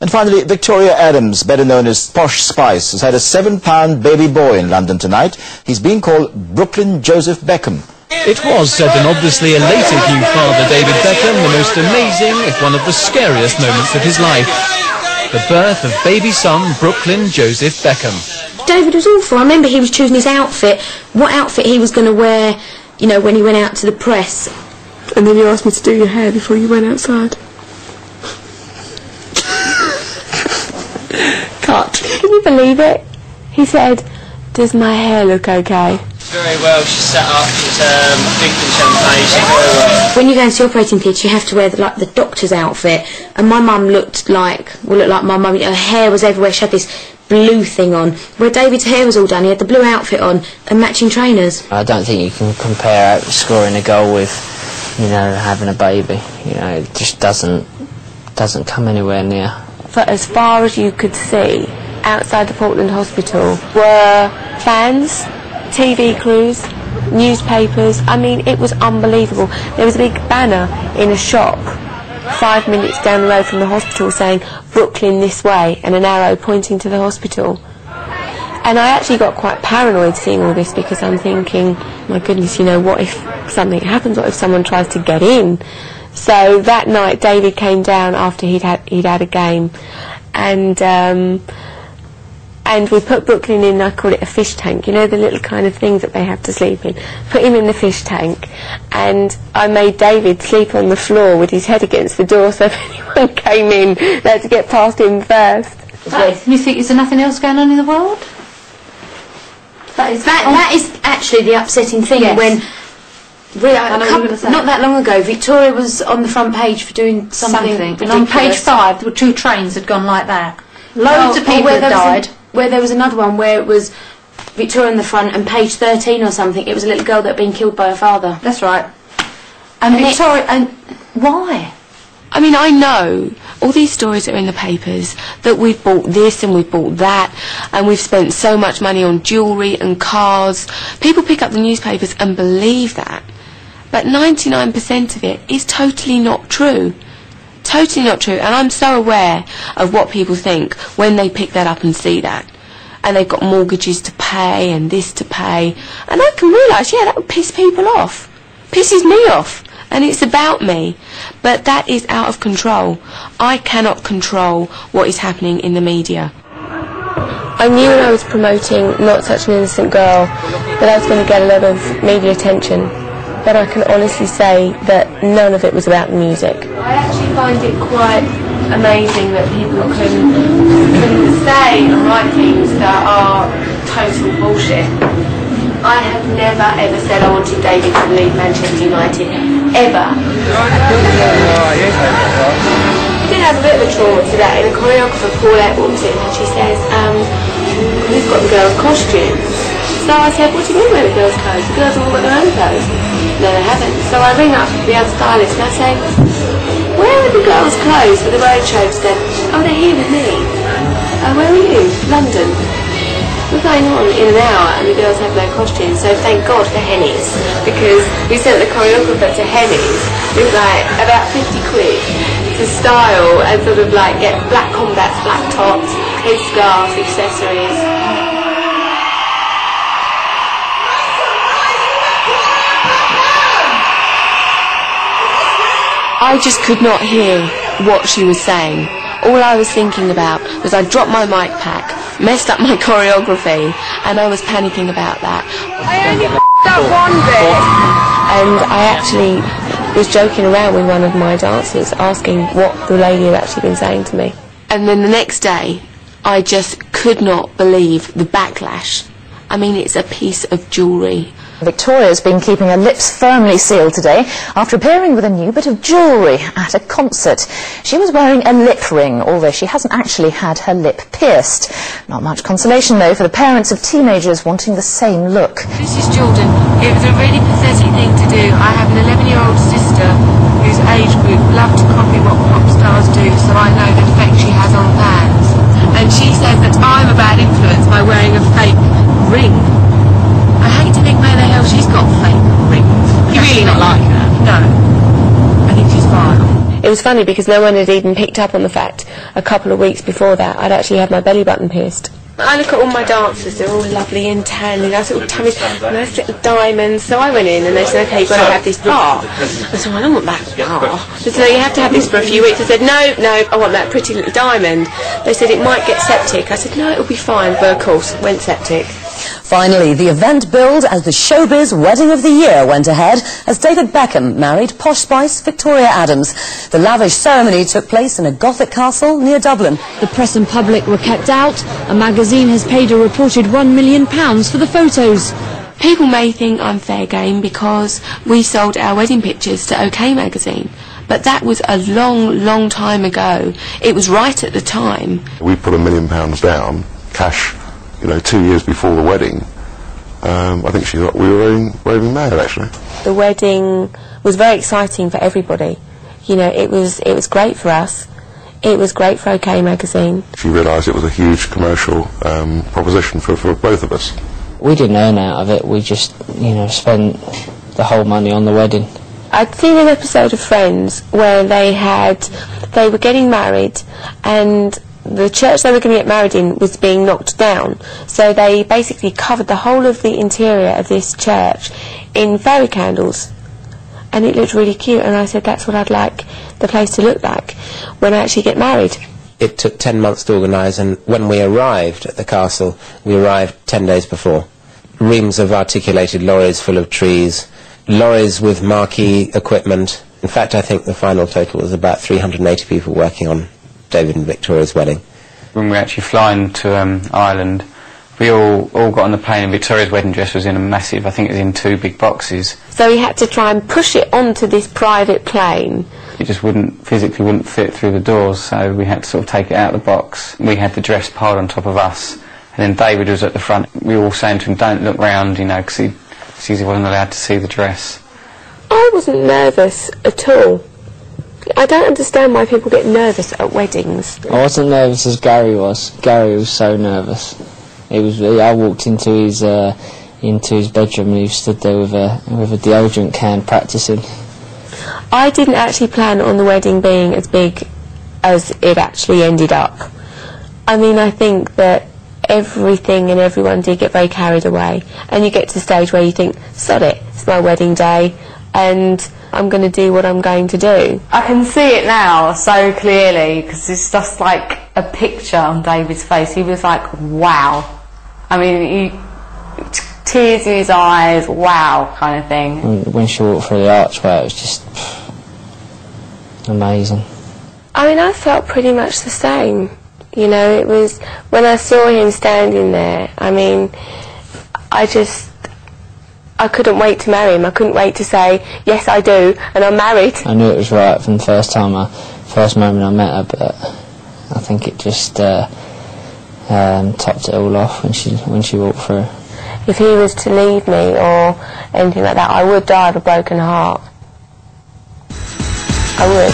And finally, Victoria Adams, better known as Posh Spice, has had a 7-pound baby boy in London tonight. He's being called Brooklyn Joseph Beckham. It was, said an obviously elated new father, David Beckham, the most amazing, if one of the scariest moments of his life. The birth of baby son Brooklyn Joseph Beckham. David was awful. I remember he was choosing his outfit, what outfit he was going to wear, you know, when he went out to the press. And then you asked me to do your hair before you went outside. Cut. Can you believe it? He said, "Does my hair look okay?" Very well, she's set up, she's drinking champagne, she's very well. When you go into the operating theatre, you have to wear the doctor's outfit, and my mum looked like my mum. Her hair was everywhere. She had this blue thing on. Where David's hair was all done, he had the blue outfit on and matching trainers. I don't think you can compare scoring a goal with, you know, having a baby. You know, it just doesn't come anywhere near. For as far as you could see, outside the Portland Hospital were fans, TV crews, newspapers. I mean, it was unbelievable. There was a big banner in a shop 5 minutes down the road from the hospital saying "Brooklyn this way" and an arrow pointing to the hospital. And I actually got quite paranoid seeing all this, because I'm thinking, my goodness, you know, what if something happens? What if someone tries to get in? So that night David came down after he'd had a game, and we put Brooklyn in, I call it a fish tank, you know, the little kind of things that they have to sleep in. Put him in the fish tank, and I made David sleep on the floor with his head against the door, so if anyone came in, they had to get past him first. You think, is there nothing else going on in the world? That is actually the upsetting thing. Yes. When not that long ago, Victoria was on the front page for doing something ridiculous. And on page 5, there were 2 trains had gone like that. Loads of people had died. Where there was another one where it was Victoria on the front, and page 13 or something, it was a little girl that had been killed by her father. That's right. And Victoria, and why? I mean, I know all these stories that are in the papers, that we've bought this and we've bought that, and we've spent so much money on jewellery and cars. People pick up the newspapers and believe that. But 99% of it is totally not true. Totally not true. And I'm so aware of what people think when they pick that up and see that. And they've got mortgages to pay and this to pay. And I can realise, yeah, that would piss people off. Pisses me off. And it's about me. But that is out of control. I cannot control what is happening in the media. I knew when I was promoting Not Such an Innocent Girl that I was going to get a lot of media attention. But I can honestly say that none of it was about the music. I actually find it quite amazing that people can say and write things that are total bullshit. I have never ever said I wanted David to leave Manchester United, ever. We did have a bit of a trauma today. The choreographer Paulette walked in and she says, "Who's got the girls' costumes?" So I said, "What do you mean where the girls' clothes? The girls have all got their own clothes." No, they haven't. So I ring up the other stylist and I say, "Where are the girls' clothes for the road show today?" "Oh, they're here with me." "Oh, where are you?" "London." We're going on in an hour and the girls have no costumes, so thank God for Henny's, because we sent the choreographer to Henny's with like about 50 quid to style and sort of like get black combats, black tops, headscarves, accessories. I just could not hear what she was saying. All I was thinking about was I dropped my mic pack, messed up my choreography, and I was panicking about that. I only f***ed up one bit. And I actually was joking around with one of my dancers, asking what the lady had actually been saying to me. And then the next day, I just could not believe the backlash. I mean, it's a piece of jewellery. Victoria's been keeping her lips firmly sealed today after appearing with a new bit of jewellery at a concert. She was wearing a lip ring, although she hasn't actually had her lip pierced. Not much consolation, though, for the parents of teenagers wanting the same look. This is Jordan. It was a really pathetic thing to do. I have an 11-year-old sister whose age group love to copy what pop stars do, so I know the effect she has on fans. And she says that I'm a bad influence by wearing a fake ring. I hate to think where the hell she's got fake rings. You're really not like her? No. I think she's vile. It was funny because no one had even picked up on the fact a couple of weeks before that I'd actually had my belly button pierced. I look at all my dancers, they're all lovely and tan, nice little tummies, nice little diamonds. So I went in and they said, okay, you've got to have this bar. I said, well, I don't want that bar. They said, you have to have this for a few weeks. I said, no, I want that pretty little diamond. They said, it might get septic. I said, no, it'll be fine. But of course, it went septic. Finally, the event billed as the Showbiz Wedding of the Year went ahead as David Beckham married Posh Spice Victoria Adams. The lavish ceremony took place in a Gothic castle near Dublin. The press and public were kept out. A magazine has paid a reported £1 million for the photos. People may think I'm fair game because we sold our wedding pictures to OK magazine. But that was a long time ago. It was right at the time. We put £1 million down, cash, 2 years before the wedding. I think she thought we were raving mad, actually. The wedding was very exciting for everybody. It was great for us. It was great for OK magazine. She realised it was a huge commercial proposition for both of us. We didn't earn out of it. We just, spent the whole money on the wedding. I'd seen an episode of Friends where they were getting married and the church they were going to get married in was being knocked down, so they basically covered the whole of the interior of this church in fairy candles, and it looked really cute, and I said that's what I'd like the place to look like when I actually get married. It took 10 months to organise, and when we arrived at the castle, we arrived 10 days before. Reams of articulated lorries full of trees, lorries with marquee equipment. In fact, I think the final total was about 380 people working on David and Victoria's wedding. When we were actually flying to Ireland, we all got on the plane, and Victoria's wedding dress was in a massive, I think it was in 2 big boxes. So we had to try and push it onto this private plane. It just physically wouldn't fit through the doors, so we had to sort of take it out of the box. We had the dress piled on top of us, and then David was at the front. We were all saying to him, don't look round, because he wasn't allowed to see the dress. I wasn't nervous at all. I don't understand why people get nervous at weddings. I wasn't nervous as Gary was. Gary was so nervous. I walked into his bedroom and he stood there with a deodorant can practicing. I didn't actually plan on the wedding being as big as it actually ended up. I mean, I think that everything and everyone did get very carried away, and you get to the stage where you think, sod it, it's my wedding day, and I'm going to do what I'm going to do. I can see it now so clearly because it's just like a picture on David's face. He was like, wow. I mean, tears in his eyes, wow, kind of thing. When she walked through the archway, it was just amazing. I mean, I felt pretty much the same. It was, when I saw him standing there, I mean, I couldn't wait to marry him. I couldn't wait to say, yes, I do, and I'm married. I knew it was right from the first moment I met her, but I think it just topped it all off when she walked through. If he was to leave me or anything like that, I would die of a broken heart. I would.